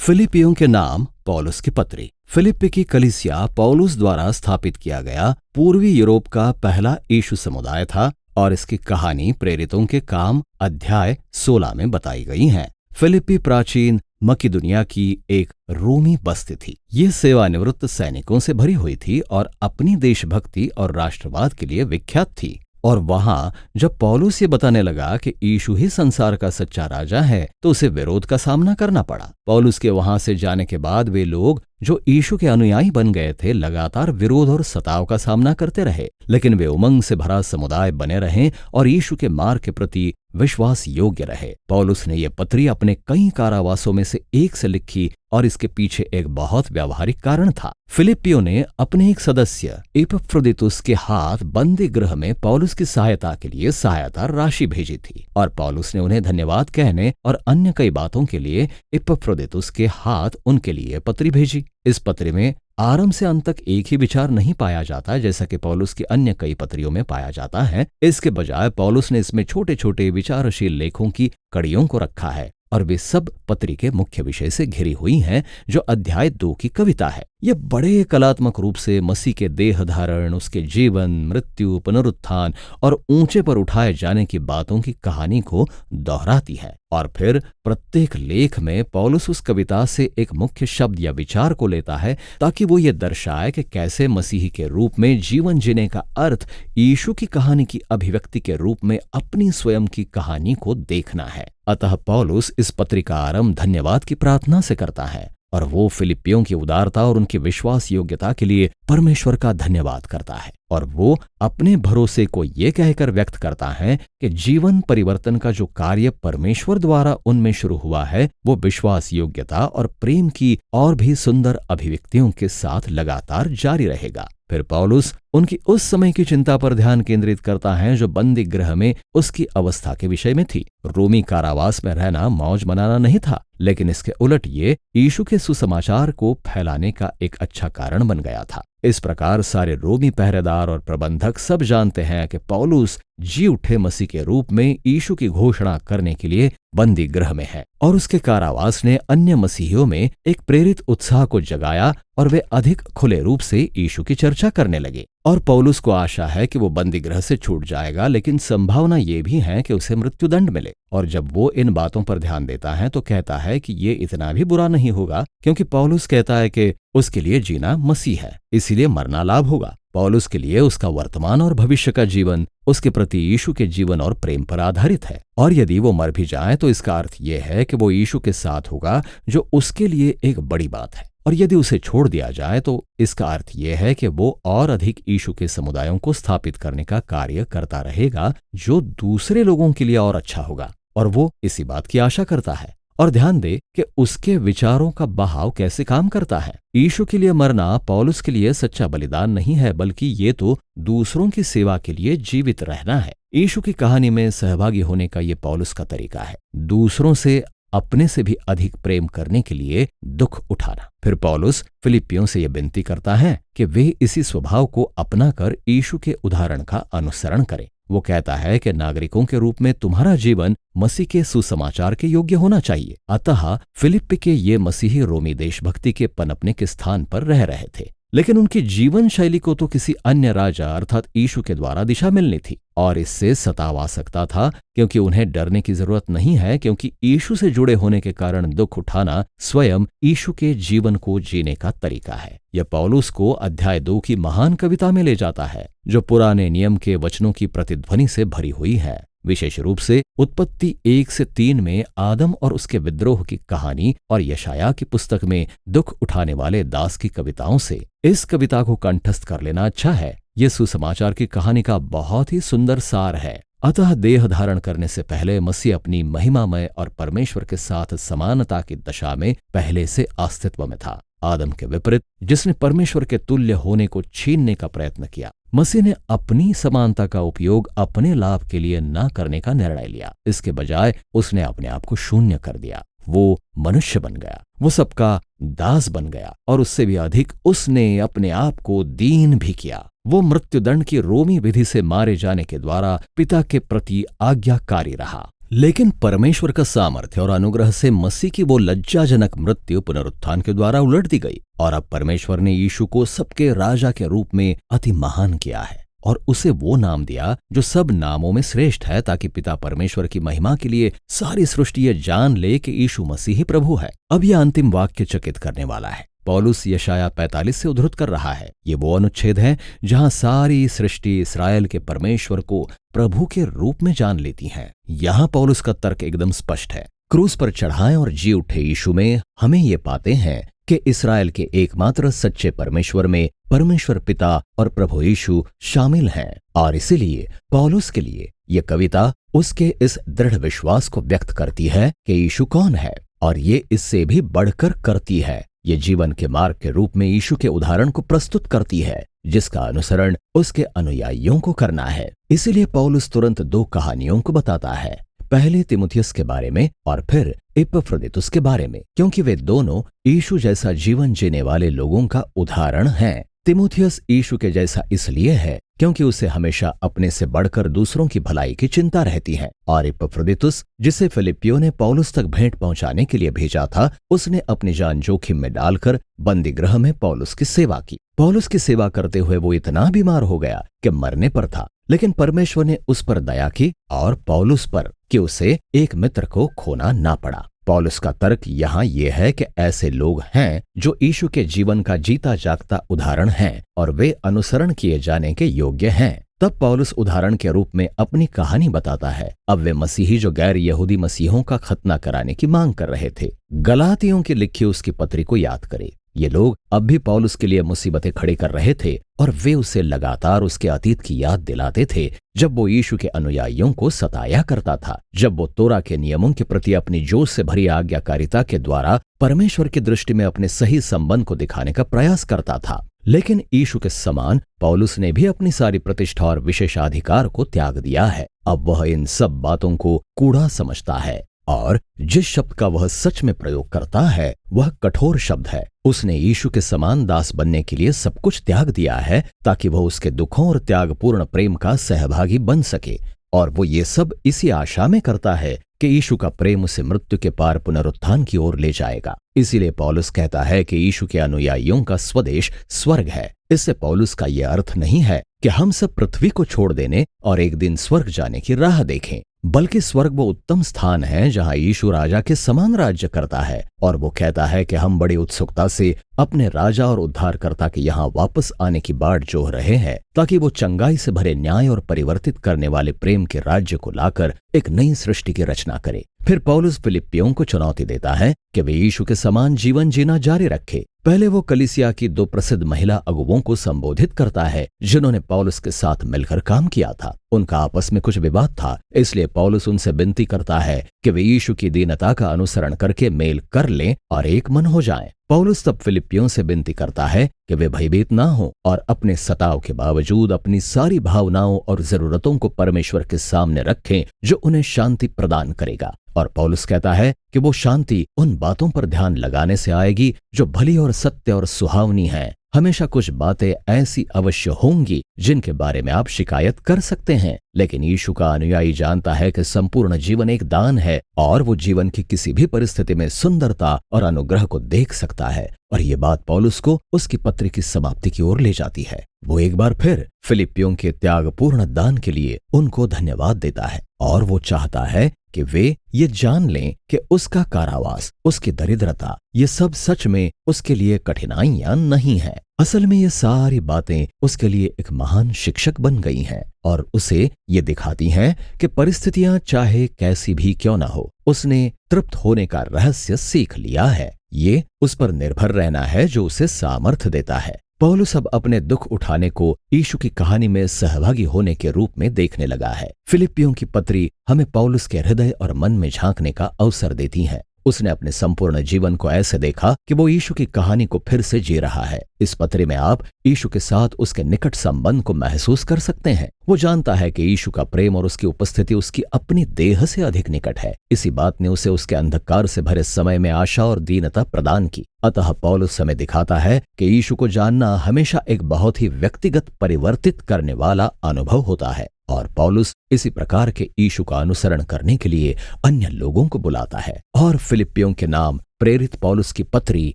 फिलिपियों के नाम पौलुस की पत्री। फिलिप्पी की कलीसिया पौलुस द्वारा स्थापित किया गया पूर्वी यूरोप का पहला यीशु समुदाय था और इसकी कहानी प्रेरितों के काम अध्याय 16 में बताई गई है। फिलिप्पी प्राचीन मकिदुनिया की एक रोमी बस्ती थी। ये सेवानिवृत्त सैनिकों से भरी हुई थी और अपनी देशभक्ति और राष्ट्रवाद के लिए विख्यात थी। और वहां जब पौलुस ये बताने लगा कि यीशु ही संसार का सच्चा राजा है तो उसे विरोध का सामना करना पड़ा। पौलुस के वहां से जाने के बाद वे लोग जो यीशु के अनुयायी बन गए थे लगातार विरोध और सताव का सामना करते रहे, लेकिन वे उमंग से भरा समुदाय बने रहे और यीशु के मार्ग के प्रति विश्वास योग्य रहे। पौलुस ने यह पत्री अपने कई कारावासों में से एक से लिखी और इसके पीछे एक बहुत व्यावहारिक कारण था। फिलिप्पियों ने अपने एक सदस्य इपफ्रोदितुस के हाथ बंदी गृह में पौलुस की सहायता के लिए सहायता राशि भेजी थी और पौलुस ने उन्हें धन्यवाद कहने और अन्य कई बातों के लिए इपफ्रोदितुस के हाथ उनके लिए पत्री भेजी। इस पत्र में आरंभ से अंत तक एक ही विचार नहीं पाया जाता जैसा कि पौलुस की अन्य कई पत्रियों में पाया जाता है। इसके बजाय पौलुस ने इसमें छोटे छोटे विचारशील लेखों की कड़ियों को रखा है और वे सब पत्री के मुख्य विषय से घिरी हुई हैं जो अध्याय 2 की कविता है। यह बड़े कलात्मक रूप से मसीह के देह धारण, उसके जीवन, मृत्यु, पुनरुत्थान और ऊंचे पर उठाए जाने की बातों की कहानी को दोहराती है। और फिर प्रत्येक लेख में पौलुस उस कविता से एक मुख्य शब्द या विचार को लेता है ताकि वो ये दर्शाए कि कैसे मसीही के रूप में जीवन जीने का अर्थ यीशु की कहानी की अभिव्यक्ति के रूप में अपनी स्वयं की कहानी को देखना है। अतः पौलुस इस पत्री का आरंभ धन्यवाद की प्रार्थना से करता है और वो फिलिप्पियों की उदारता और उनकी विश्वास योग्यता के लिए परमेश्वर का धन्यवाद करता है। और वो अपने भरोसे को ये कहकर व्यक्त करता है कि जीवन परिवर्तन का जो कार्य परमेश्वर द्वारा उनमें शुरू हुआ है वो विश्वास योग्यता और प्रेम की और भी सुंदर अभिव्यक्तियों के साथ लगातार जारी रहेगा। फिर पौलुस उनकी उस समय की चिंता पर ध्यान केंद्रित करता है जो बंदी गृह में उसकी अवस्था के विषय में थी। रोमी कारावास में रहना मौज मनाना नहीं था, लेकिन इसके उलट ये यीशु के सुसमाचार को फैलाने का एक अच्छा कारण बन गया था। इस प्रकार सारे रोमी पहरेदार और प्रबंधक सब जानते हैं कि पौलुस जी उठे मसीह के रूप में यीशु की घोषणा करने के लिए बंदी गृह में है और उसके कारावास ने अन्य मसीहियों में एक प्रेरित उत्साह को जगाया और वे अधिक खुले रूप से यीशु की चर्चा करने लगे। और पौलुस को आशा है कि वो बंदी गृह से छूट जाएगा, लेकिन संभावना ये भी है कि उसे मृत्युदंड मिले। और जब वो इन बातों पर ध्यान देता है तो कहता है कि ये इतना भी बुरा नहीं होगा, क्योंकि पौलुस कहता है कि उसके लिए जीना मसीह है, इसीलिए मरना लाभ होगा। पौलुस के लिए उसका वर्तमान और भविष्य का जीवन उसके प्रति यीशु के जीवन और प्रेम पर आधारित है। और यदि वो मर भी जाए तो इसका अर्थ यह है कि वो यीशु के साथ होगा, जो उसके लिए एक बड़ी बात है। और यदि उसे छोड़ दिया जाए तो इसका अर्थ यह है कि वो और अधिक यीशु के समुदायों को स्थापित करने का कार्य करता रहेगा, जो दूसरे लोगों के लिए और अच्छा होगा। और वो इसी बात की आशा करता है। और ध्यान दे कि उसके विचारों का बहाव कैसे काम करता है। यीशु के लिए मरना पौलुस के लिए सच्चा बलिदान नहीं है, बल्कि ये तो दूसरों की सेवा के लिए जीवित रहना है। यीशु की कहानी में सहभागी होने का ये पौलुस का तरीका है, दूसरों से अपने से भी अधिक प्रेम करने के लिए दुख उठाना। फिर पौलुस फिलिप्पियों से यह विनती करता है कि वे इसी स्वभाव को अपनाकर यीशु के उदाहरण का अनुसरण करें। वो कहता है कि नागरिकों के रूप में तुम्हारा जीवन मसीह के सुसमाचार के योग्य होना चाहिए। अतः फिलिप्पी के ये मसीही रोमी देशभक्ति के पनपने के स्थान पर रह रहे थे, लेकिन उनकी जीवन शैली को तो किसी अन्य राजा अर्थात यीशु के द्वारा दिशा मिलनी थी। और इससे सताव आ सकता था, क्योंकि उन्हें डरने की जरूरत नहीं है, क्योंकि यीशु से जुड़े होने के कारण दुख उठाना स्वयं यीशु के जीवन को जीने का तरीका है। यह पौलुस को अध्याय 2 की महान कविता में ले जाता है, जो पुराने नियम के वचनों की प्रतिध्वनि से भरी हुई है। विशेष रूप से उत्पत्ति 1 से 3 में आदम और उसके विद्रोह की कहानी और यशाया की पुस्तक में दुख उठाने वाले दास की कविताओं से इस कविता को कंठस्थ कर लेना अच्छा है। ये सुसमाचार की कहानी का बहुत ही सुंदर सार है। अतः देह धारण करने से पहले मसीह अपनी महिमामय और परमेश्वर के साथ समानता की दशा में पहले से अस्तित्व में था। आदम के विपरीत, जिसने परमेश्वर के तुल्य होने को छीनने का प्रयत्न किया, मसीह ने अपनी समानता का उपयोग अपने लाभ के लिए न करने का निर्णय लिया। इसके बजाय उसने अपने आप को शून्य कर दिया। वो मनुष्य बन गया, वो सबका दास बन गया, और उससे भी अधिक उसने अपने आप को दीन भी किया। वो मृत्युदंड की रोमी विधि से मारे जाने के द्वारा पिता के प्रति आज्ञाकारी रहा। लेकिन परमेश्वर का सामर्थ्य और अनुग्रह से मसीह की वो लज्जाजनक मृत्यु पुनरुत्थान के द्वारा उलट दी गई और अब परमेश्वर ने यीशु को सबके राजा के रूप में अति महान किया है और उसे वो नाम दिया जो सब नामों में श्रेष्ठ है, ताकि पिता परमेश्वर की महिमा के लिए सारी सृष्टि ये जान ले कि यीशु मसीह ही प्रभु है। अब यह अंतिम वाक्य चकित करने वाला है। पौलुस यशाया 45 से उद्धृत कर रहा है। ये वो अनुच्छेद है जहां सारी सृष्टि इस्राएल के परमेश्वर को प्रभु के रूप में जान लेती है। यहाँ पौलुस का तर्क एकदम स्पष्ट है। क्रूस पर चढ़ाए और जी उठे यीशु में हमें ये पाते हैं कि इस्राएल के एकमात्र सच्चे परमेश्वर में परमेश्वर पिता और प्रभु यीशु शामिल हैं और इसीलिए पौलुस के लिए ये कविता उसके इस दृढ़ विश्वास को व्यक्त करती है कि यीशु कौन है और ये इससे भी बढ़कर करती है। ये जीवन के मार्ग के रूप में यीशु के उदाहरण को प्रस्तुत करती है जिसका अनुसरण उसके अनुयायियों को करना है। इसीलिए पौलुस तुरंत दो कहानियों को बताता है, पहले तीमुथियुस के बारे में और फिर इपफ्रोदीतुस के बारे में, क्योंकि वे दोनों यीशु जैसा जीवन जीने वाले लोगों का उदाहरण हैं। तीमुथियुस यीशु के जैसा इसलिए है क्योंकि उसे हमेशा अपने से बढ़कर दूसरों की भलाई की चिंता रहती है और इपफ्रोदीतुस, जिसे फिलिप्पियों ने पौलुस तक भेंट पहुंचाने के लिए भेजा था, उसने अपनी जान जोखिम में डालकर बंदी गृह में पौलुस की सेवा की। पौलुस की सेवा करते हुए वो इतना बीमार हो गया कि मरने पर था, लेकिन परमेश्वर ने उस पर दया की और पौलुस पर कि उसे एक मित्र को खोना ना पड़ा। पौलुस का तर्क यहाँ ये है कि ऐसे लोग हैं जो यीशु के जीवन का जीता जागता उदाहरण हैं और वे अनुसरण किए जाने के योग्य हैं। तब पौलुस उदाहरण के रूप में अपनी कहानी बताता है। अब वे मसीही जो गैर यहूदी मसीहों का खतना कराने की मांग कर रहे थे। गलातियों की लिखी उसकी पत्री को याद करें। ये लोग अब भी पौलुस के लिए मुसीबतें खड़ी कर रहे थे और वे उसे लगातार उसके अतीत की याद दिलाते थे, जब वो यीशु के अनुयायियों को सताया करता था, जब वो तोरा के नियमों के प्रति अपनी जोश से भरी आज्ञाकारिता के द्वारा परमेश्वर की दृष्टि में अपने सही संबंध को दिखाने का प्रयास करता था। लेकिन यीशु के समान पौलुस ने भी अपनी सारी प्रतिष्ठा और विशेषाधिकार को त्याग दिया है। अब वह इन सब बातों को कूड़ा समझता है और जिस शब्द का वह सच में प्रयोग करता है वह कठोर शब्द है। उसने यीशु के समान दास बनने के लिए सब कुछ त्याग दिया है ताकि वह उसके दुखों और त्यागपूर्ण प्रेम का सहभागी बन सके, और वो ये सब इसी आशा में करता है कि यीशु का प्रेम उसे मृत्यु के पार पुनरुत्थान की ओर ले जाएगा। इसीलिए पौलुस कहता है कि यीशु के अनुयायियों का स्वदेश स्वर्ग है। इससे पौलुस का यह अर्थ नहीं है कि हम सब पृथ्वी को छोड़ देने और एक दिन स्वर्ग जाने की राह देखें, बल्कि स्वर्ग वो उत्तम स्थान है जहां यीशु राजा के समान राज्य करता है, और वो कहता है कि हम बड़ी उत्सुकता से अपने राजा और उद्धारकर्ता के यहाँ वापस आने की बाट जोह रहे हैं, ताकि वो चंगाई से भरे न्याय और परिवर्तित करने वाले प्रेम के राज्य को लाकर एक नई सृष्टि की रचना करे। फिर पौलुस फिलिप्पियों को चुनौती देता है कि वे यीशु के समान जीवन जीना जारी रखे। पहले वो कलीसिया की दो प्रसिद्ध महिला अगुवों को संबोधित करता है जिन्होंने पौलुस के साथ मिलकर काम किया था। उनका आपस में कुछ विवाद था, इसलिए पौलुस उनसे विनती करता है कि वे यीशु की दीनता का अनुसरण करके मेल कर लें और एक मन हो जाएं। पौलुस तब फिलिप्पियों से विनती करता है कि वे भयभीत ना हो और अपने सताव के बावजूद अपनी सारी भावनाओं और जरूरतों को परमेश्वर के सामने रखें जो उन्हें शांति प्रदान करेगा। और पौलुस कहता है कि वो शांति उन बातों पर ध्यान लगाने से आएगी जो भली और सत्य और सुहावनी है। हमेशा कुछ बातें ऐसी अवश्य होंगी जिनके बारे में आप शिकायत कर सकते हैं, लेकिन यीशु का अनुयायी जानता है कि संपूर्ण जीवन एक दान है और वो जीवन की किसी भी परिस्थिति में सुंदरता और अनुग्रह को देख सकता है। और ये बात पौलुस को उसकी पत्री की समाप्ति की ओर ले जाती है। वो एक बार फिर फिलिप्पियों के त्यागपूर्ण दान के लिए उनको धन्यवाद देता है और वो चाहता है कि वे ये जान लें कि उसका कारावास, उसकी दरिद्रता, ये सब सच में उसके लिए कठिनाइयां नहीं है। असल में ये सारी बातें उसके लिए एक महान शिक्षक बन गई हैं और उसे ये दिखाती हैं कि परिस्थितियां चाहे कैसी भी क्यों न हो, उसने तृप्त होने का रहस्य सीख लिया है। ये उस पर निर्भर रहना है जो उसे सामर्थ्य देता है। पौलुस अब अपने दुख उठाने को यीशु की कहानी में सहभागी होने के रूप में देखने लगा है। फिलिप्पियों की पत्री हमें पौलुस के हृदय और मन में झांकने का अवसर देती है। उसने अपने संपूर्ण जीवन को ऐसे देखा कि वो यीशु की कहानी को फिर से जी रहा है। इस पत्र में आप यीशु के साथ उसके निकट संबंध को महसूस कर सकते हैं। वो जानता है कि यीशु का प्रेम और उसकी उपस्थिति उसकी अपनी देह से अधिक निकट है। इसी बात ने उसे उसके अंधकार से भरे समय में आशा और दीनता प्रदान की। अतः पौलुस हमें दिखाता है कि यीशु को जानना हमेशा एक बहुत ही व्यक्तिगत परिवर्तित करने वाला अनुभव होता है। और पौलुस इसी प्रकार के यीशु का अनुसरण करने के लिए अन्य लोगों को बुलाता है और फिलिप्पियों के नाम प्रेरित पौलुस की पत्री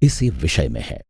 इसी विषय में है।